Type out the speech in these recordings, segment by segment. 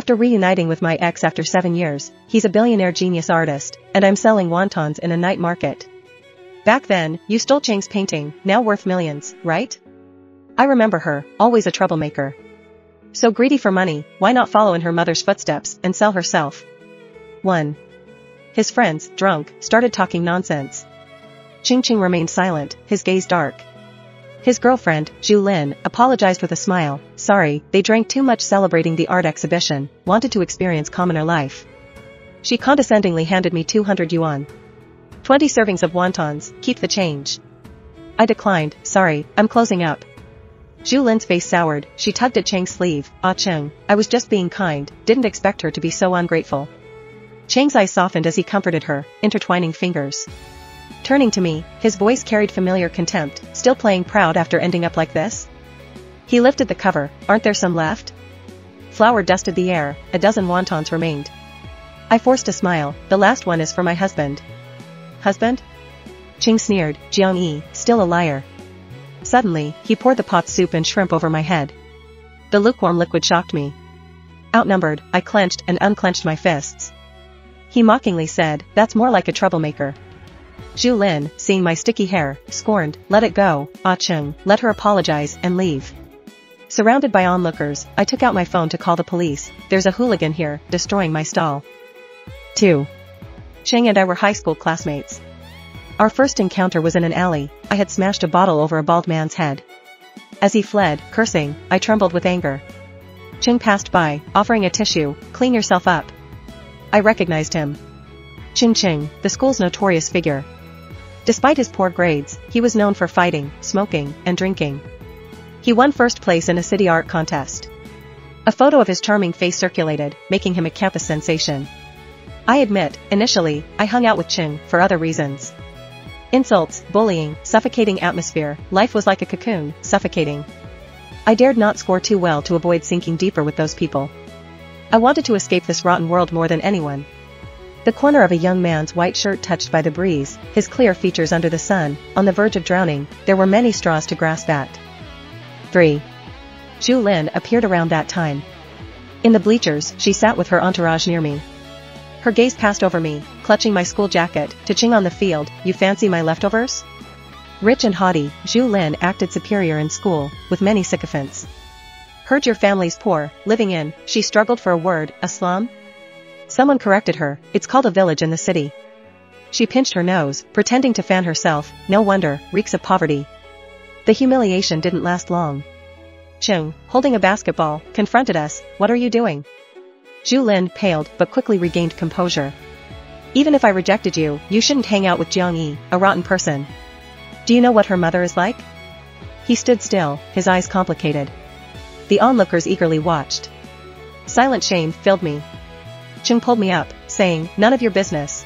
After reuniting with my ex after 7 years, he's a billionaire genius artist, and I'm selling wontons in a night market. Back then, you stole Chang's painting, now worth millions, right? I remember her, always a troublemaker. So greedy for money, why not follow in her mother's footsteps and sell herself? 1. His friends, drunk, started talking nonsense. Ching remained silent, his gaze dark. His girlfriend, Zhu Lin, apologized with a smile. Sorry, they drank too much celebrating the art exhibition, wanted to experience commoner life. She condescendingly handed me 200 yuan. 20 servings of wontons, keep the change. I declined, sorry, I'm closing up. Zhu Lin's face soured, she tugged at Chang's sleeve. Ah Cheng, I was just being kind, didn't expect her to be so ungrateful. Chang's eyes softened as he comforted her, intertwining fingers. Turning to me, his voice carried familiar contempt, still playing proud after ending up like this? He lifted the cover, aren't there some left? Flour dusted the air, a dozen wontons remained. I forced a smile, the last one is for my husband. Husband? Ching sneered, Jiang Yi, still a liar. Suddenly, he poured the pot soup and shrimp over my head. The lukewarm liquid shocked me. Outnumbered, I clenched and unclenched my fists. He mockingly said, that's more like a troublemaker. Zhu Lin, seeing my sticky hair, scorned, let it go, Ah Cheng, let her apologize and leave. Surrounded by onlookers, I took out my phone to call the police. There's a hooligan here, destroying my stall. 2. Cheng and I were high school classmates. Our first encounter was in an alley. I had smashed a bottle over a bald man's head. As he fled, cursing, I trembled with anger. Cheng passed by, offering a tissue. Clean yourself up. I recognized him. Ching, the school's notorious figure. Despite his poor grades, he was known for fighting, smoking, and drinking. He won first place in a city art contest. A photo of his charming face circulated, making him a campus sensation. I admit, initially, I hung out with Ching for other reasons. Insults, bullying, suffocating atmosphere, life was like a cocoon, suffocating. I dared not score too well to avoid sinking deeper with those people. I wanted to escape this rotten world more than anyone. The corner of a young man's white shirt touched by the breeze, his clear features under the sun, on the verge of drowning, there were many straws to grasp at. 3. Zhu Lin appeared around that time. In the bleachers, she sat with her entourage near me. Her gaze passed over me, clutching my school jacket, to Ching on the field, you fancy my leftovers? Rich and haughty, Zhu Lin acted superior in school, with many sycophants. Heard your family's poor, living in, she struggled for a word, a slum? Someone corrected her, it's called a village in the city. She pinched her nose, pretending to fan herself, no wonder, reeks of poverty. The humiliation didn't last long. Cheng, holding a basketball, confronted us, what are you doing? Zhu Lin paled but quickly regained composure. Even if I rejected you, you shouldn't hang out with Jiang Yi, a rotten person. Do you know what her mother is like? He stood still, his eyes complicated. The onlookers eagerly watched. Silent shame filled me. Cheng pulled me up, saying, none of your business.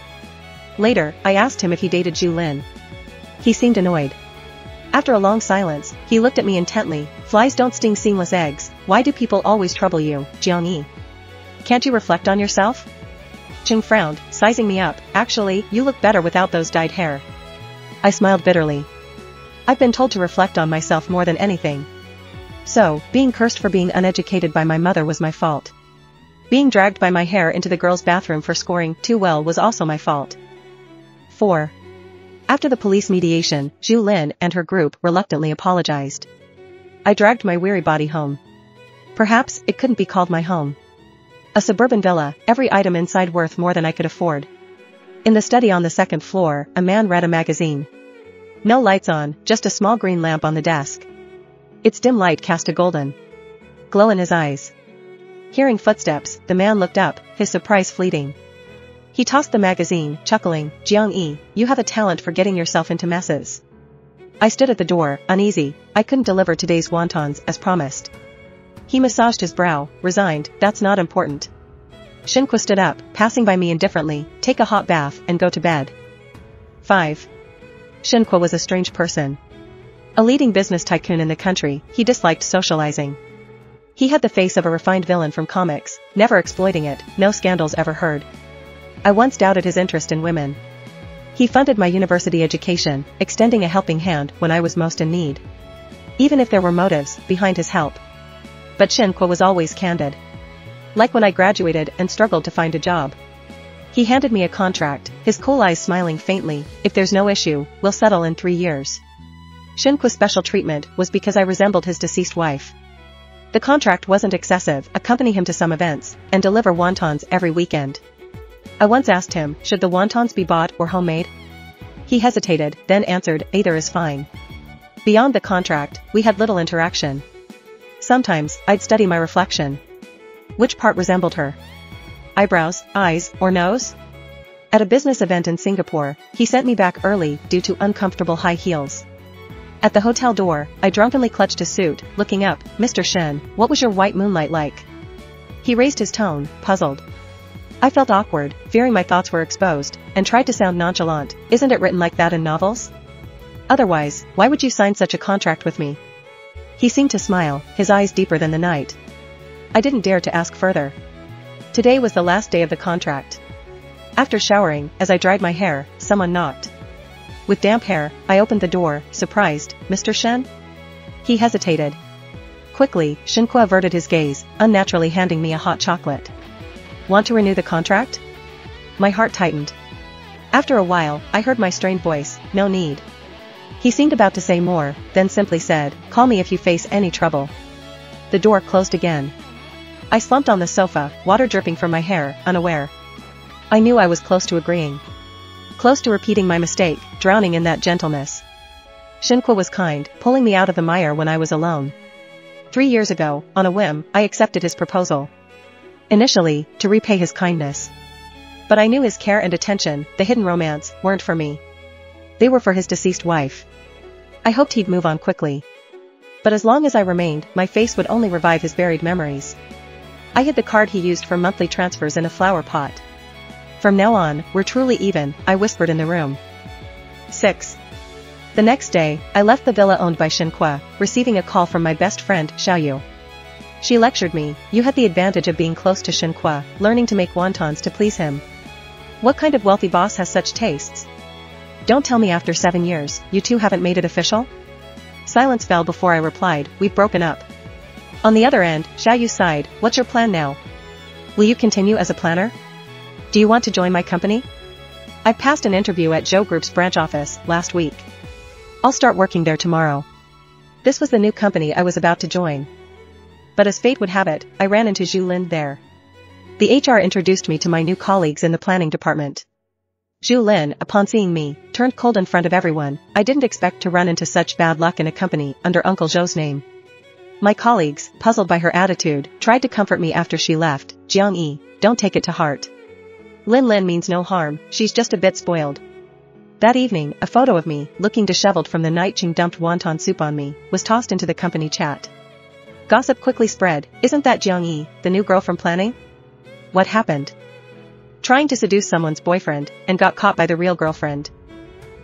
Later, I asked him if he dated Zhu Lin. He seemed annoyed. After a long silence, he looked at me intently, flies don't sting seamless eggs, why do people always trouble you, Jiang Yi? Can't you reflect on yourself? Cheng frowned, sizing me up, actually, you look better without those dyed hair. I smiled bitterly. I've been told to reflect on myself more than anything. So, being cursed for being uneducated by my mother was my fault. Being dragged by my hair into the girls' bathroom for scoring too well was also my fault. 4. After the police mediation, Zhu Lin and her group reluctantly apologized. I dragged my weary body home. Perhaps it couldn't be called my home. A suburban villa, every item inside worth more than I could afford. In the study on the second floor, a man read a magazine. No lights on, just a small green lamp on the desk. Its dim light cast a golden glow in his eyes. Hearing footsteps, the man looked up, his surprise fleeting. He tossed the magazine, chuckling, Jiang Yi, you have a talent for getting yourself into messes. I stood at the door, uneasy, I couldn't deliver today's wontons as promised. He massaged his brow, resigned, that's not important. Shinqua stood up, passing by me indifferently, take a hot bath and go to bed. 5. Shinqua was a strange person. A leading business tycoon in the country, he disliked socializing. He had the face of a refined villain from comics, never exploiting it, no scandals ever heard. I once doubted his interest in women. He funded my university education, extending a helping hand when I was most in need. Even if there were motives behind his help. But Shinqua was always candid. Like when I graduated and struggled to find a job. He handed me a contract, his cool eyes smiling faintly. If there's no issue, we'll settle in 3 years. Shinqua's special treatment was because I resembled his deceased wife. The contract wasn't excessive, accompany him to some events, and deliver wontons every weekend. I once asked him, should the wontons be bought or homemade? He hesitated, then answered, either is fine. Beyond the contract, we had little interaction. Sometimes, I'd study my reflection. Which part resembled her? Eyebrows, eyes, or nose? At a business event in Singapore, he sent me back early due to uncomfortable high heels. At the hotel door, I drunkenly clutched a suit, looking up, Mr. Shen, what was your white moonlight like? He raised his tone, puzzled. I felt awkward, fearing my thoughts were exposed, and tried to sound nonchalant. Isn't it written like that in novels? Otherwise, why would you sign such a contract with me? He seemed to smile, his eyes deeper than the night. I didn't dare to ask further. Today was the last day of the contract. After showering, as I dried my hair, someone knocked. With damp hair, I opened the door, surprised. Mr. Shen? He hesitated. Quickly, Shinqua averted his gaze, unnaturally handing me a hot chocolate. Want to renew the contract? My heart tightened. After a while, I heard my strained voice, no need. He seemed about to say more, then simply said, call me if you face any trouble. The door closed again. I slumped on the sofa, water dripping from my hair, unaware. I knew I was close to agreeing. Close to repeating my mistake, drowning in that gentleness. Shinqua was kind, pulling me out of the mire when I was alone. 3 years ago, on a whim, I accepted his proposal. Initially, to repay his kindness. But I knew his care and attention, the hidden romance, weren't for me. They were for his deceased wife. I hoped he'd move on quickly. But as long as I remained, my face would only revive his buried memories. I hid the card he used for monthly transfers in a flower pot. From now on, we're truly even, I whispered in the room. 6. The next day, I left the villa owned by Shinqua, receiving a call from my best friend, Xiaoyu. She lectured me, you had the advantage of being close to Shinqua, learning to make wontons to please him. What kind of wealthy boss has such tastes? Don't tell me after 7 years, you two haven't made it official? Silence fell before I replied, we've broken up. On the other end, Xiaoyu sighed, what's your plan now? Will you continue as a planner? Do you want to join my company? I passed an interview at Zhou Group's branch office last week. I'll start working there tomorrow. This was the new company I was about to join. But as fate would have it, I ran into Zhu Lin there. The HR introduced me to my new colleagues in the planning department. Zhu Lin, upon seeing me, turned cold in front of everyone. I didn't expect to run into such bad luck in a company under Uncle Zhou's name. My colleagues, puzzled by her attitude, tried to comfort me after she left. Jiang Yi, don't take it to heart. Lin Lin means no harm, she's just a bit spoiled. That evening, a photo of me, looking disheveled from the night Ching dumped wonton soup on me, was tossed into the company chat. Gossip quickly spread, isn't that Jiang Yi, the new girl from planning? What happened? Trying to seduce someone's boyfriend, and got caught by the real girlfriend.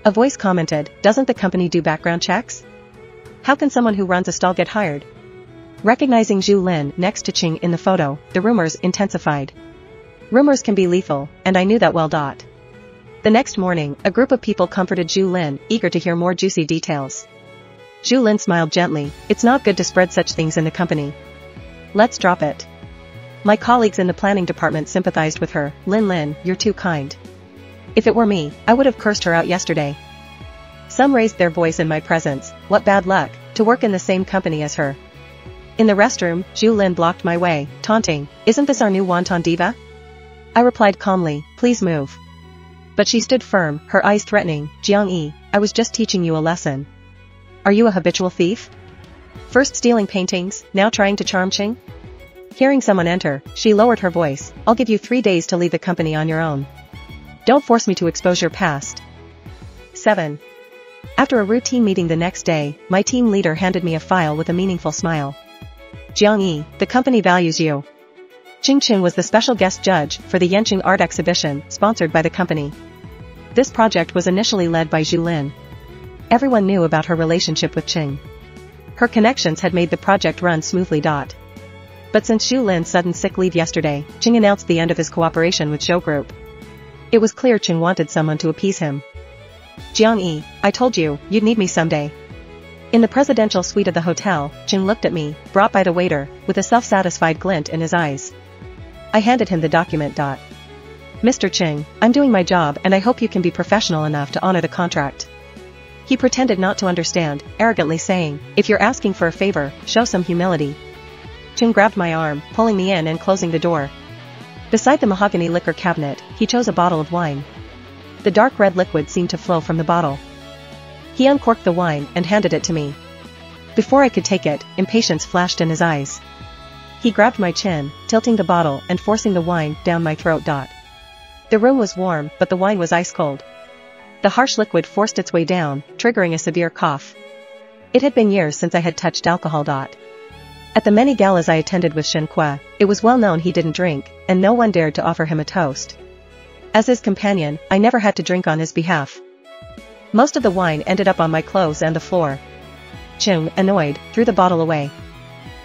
A voice commented, doesn't the company do background checks? How can someone who runs a stall get hired? Recognizing Zhu Lin next to Ching in the photo, the rumors intensified. Rumors can be lethal, and I knew that well. The next morning, a group of people comforted Zhu Lin, eager to hear more juicy details. Zhu Lin smiled gently, it's not good to spread such things in the company. Let's drop it. My colleagues in the planning department sympathized with her, Lin Lin, you're too kind. If it were me, I would have cursed her out yesterday. Some raised their voice in my presence, what bad luck, to work in the same company as her. In the restroom, Zhu Lin blocked my way, taunting, isn't this our new wonton diva? I replied calmly, please move. But she stood firm, her eyes threatening, Jiang Yi, I was just teaching you a lesson. Are you a habitual thief? First stealing paintings, now trying to charm Ching? Hearing someone enter, she lowered her voice, I'll give you 3 days to leave the company on your own. Don't force me to expose your past. 7. After a routine meeting the next day, my team leader handed me a file with a meaningful smile. Jiang Yi, the company values you. Ching Ching was the special guest judge for the Yanqing art exhibition, sponsored by the company. This project was initially led by Zhu Lin. Everyone knew about her relationship with Ching. Her connections had made the project run smoothly. But since Zhu Lin's sudden sick leave yesterday, Ching announced the end of his cooperation with Zhou Group. It was clear Ching wanted someone to appease him. Jiang Yi, I told you, you'd need me someday. In the presidential suite of the hotel, Ching looked at me, brought by the waiter, with a self-satisfied glint in his eyes. I handed him the document. Mr. Ching, I'm doing my job and I hope you can be professional enough to honor the contract. He pretended not to understand, arrogantly saying, if you're asking for a favor, show some humility. Ching grabbed my arm, pulling me in and closing the door. Beside the mahogany liquor cabinet, he chose a bottle of wine. The dark red liquid seemed to flow from the bottle. He uncorked the wine and handed it to me. Before I could take it, impatience flashed in his eyes. He grabbed my chin, tilting the bottle and forcing the wine down my throat. The room was warm, but the wine was ice cold. The harsh liquid forced its way down, triggering a severe cough. It had been years since I had touched alcohol. At the many galas I attended with Shen Kui, it was well known he didn't drink, and no one dared to offer him a toast. As his companion, I never had to drink on his behalf. Most of the wine ended up on my clothes and the floor. Chung, annoyed, threw the bottle away.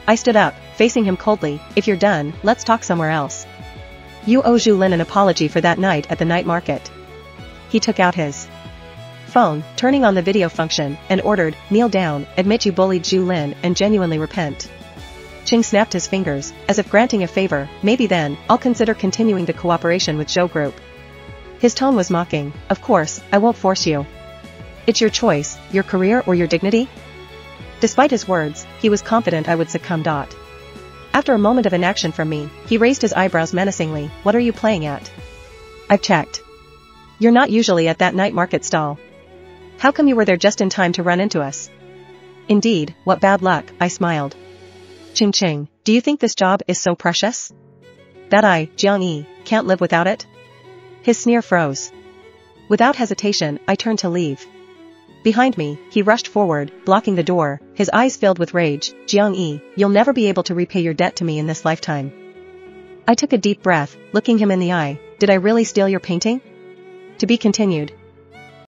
I stood up, facing him coldly. If you're done, let's talk somewhere else. You owe Zhu Lin an apology for that night at the night market. He took out his phone, turning on the video function, and ordered, kneel down, admit you bullied Zhu Lin and genuinely repent. Ching snapped his fingers, as if granting a favor. Maybe then, I'll consider continuing the cooperation with Zhou Group. His tone was mocking. Of course, I won't force you. It's your choice, your career or your dignity? Despite his words, he was confident I would succumb. After a moment of inaction from me, he raised his eyebrows menacingly. What are you playing at? I've checked. You're not usually at that night market stall. How come you were there just in time to run into us? Indeed, what bad luck, I smiled. Ching, do you think this job is so precious? That I, Jiang Yi, can't live without it? His sneer froze. Without hesitation, I turned to leave. Behind me, he rushed forward, blocking the door, his eyes filled with rage. Jiang Yi, you'll never be able to repay your debt to me in this lifetime. I took a deep breath, looking him in the eye. Did I really steal your painting? To be continued.